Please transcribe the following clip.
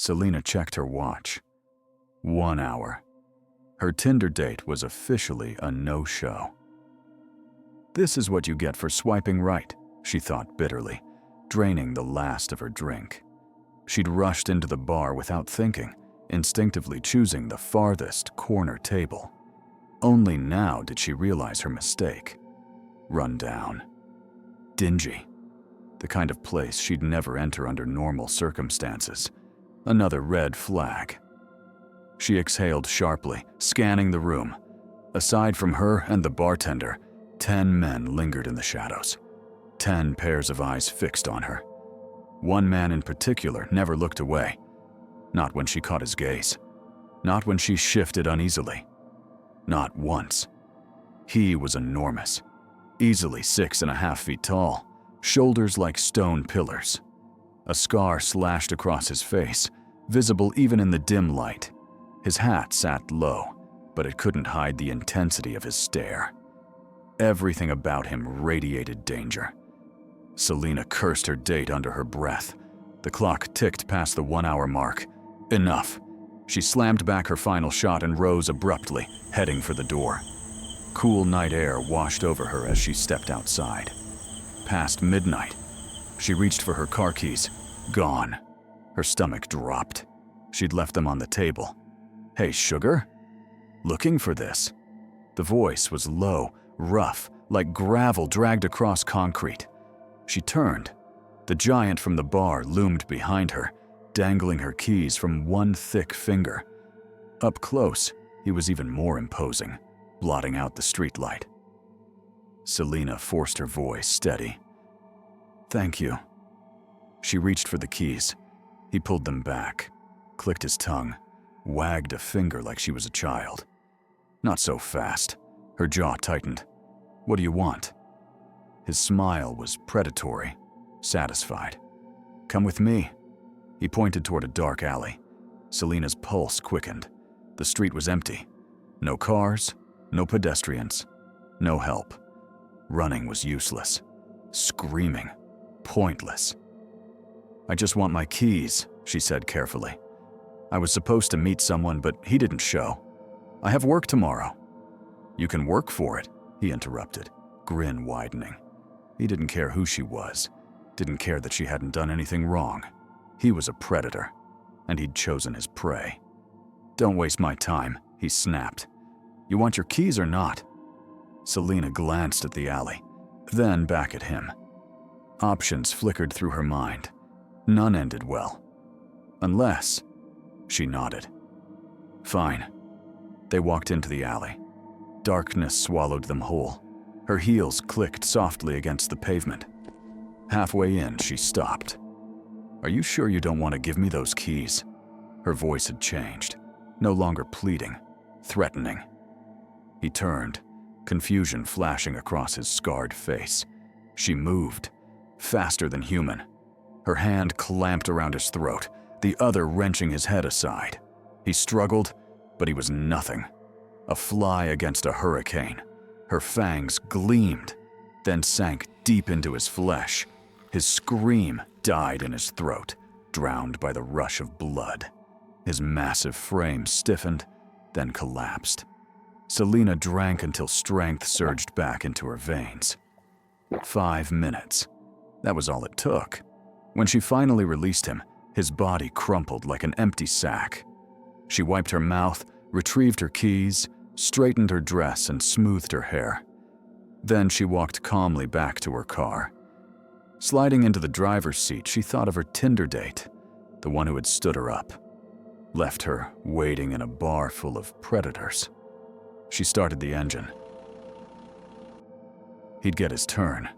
Selena checked her watch. 1 hour. Her Tinder date was officially a no-show. This is what you get for swiping right, she thought bitterly, draining the last of her drink. She'd rushed into the bar without thinking, instinctively choosing the farthest corner table. Only now did she realize her mistake. Run down. Dingy. The kind of place she'd never enter under normal circumstances. Another red flag. She exhaled sharply, scanning the room. Aside from her and the bartender, 10 men lingered in the shadows. 10 pairs of eyes fixed on her. One man in particular never looked away. Not when she caught his gaze. Not when she shifted uneasily. Not once. He was enormous. Easily 6.5 feet tall, shoulders like stone pillars. A scar slashed across his face, visible even in the dim light. His hat sat low, but it couldn't hide the intensity of his stare. Everything about him radiated danger. Selena cursed her date under her breath. The clock ticked past the 1-hour mark. Enough. She slammed back her final shot and rose abruptly, heading for the door. Cool night air washed over her as she stepped outside. Past midnight. She reached for her car keys. Gone. Her stomach dropped. She'd left them on the table. "Hey, sugar?" Looking for this. The voice was low, rough, like gravel dragged across concrete. She turned. The giant from the bar loomed behind her, dangling her keys from one thick finger. Up close, he was even more imposing, blotting out the streetlight. Selena forced her voice steady. "Thank you." She reached for the keys. He pulled them back, clicked his tongue, wagged a finger like she was a child. "Not so fast." Her jaw tightened. "What do you want?" His smile was predatory, satisfied. "Come with me." He pointed toward a dark alley. Selena's pulse quickened. The street was empty. No cars, no pedestrians, no help. Running was useless. Screaming, pointless. "I just want my keys," she said carefully. "I was supposed to meet someone, but he didn't show. I have work tomorrow." "You can work for it," he interrupted, grin widening. He didn't care who she was, didn't care that she hadn't done anything wrong. He was a predator, and he'd chosen his prey. "Don't waste my time," he snapped. "You want your keys or not?" Selena glanced at the alley, then back at him. Options flickered through her mind. None ended well. Unless... She nodded. "Fine." They walked into the alley. Darkness swallowed them whole. Her heels clicked softly against the pavement. Halfway in, she stopped. "Are you sure you don't want to give me those keys?" Her voice had changed, no longer pleading, threatening. He turned, confusion flashing across his scarred face. She moved, faster than human. Her hand clamped around his throat, the other wrenching his head aside. He struggled, but he was nothing. A fly against a hurricane. Her fangs gleamed, then sank deep into his flesh. His scream died in his throat, drowned by the rush of blood. His massive frame stiffened, then collapsed. Selena drank until strength surged back into her veins. 5 minutes. That was all it took. When she finally released him, his body crumpled like an empty sack. She wiped her mouth, retrieved her keys, straightened her dress, and smoothed her hair. Then she walked calmly back to her car. Sliding into the driver's seat, she thought of her Tinder date, the one who had stood her up, left her waiting in a bar full of predators. She started the engine. He'd get his turn.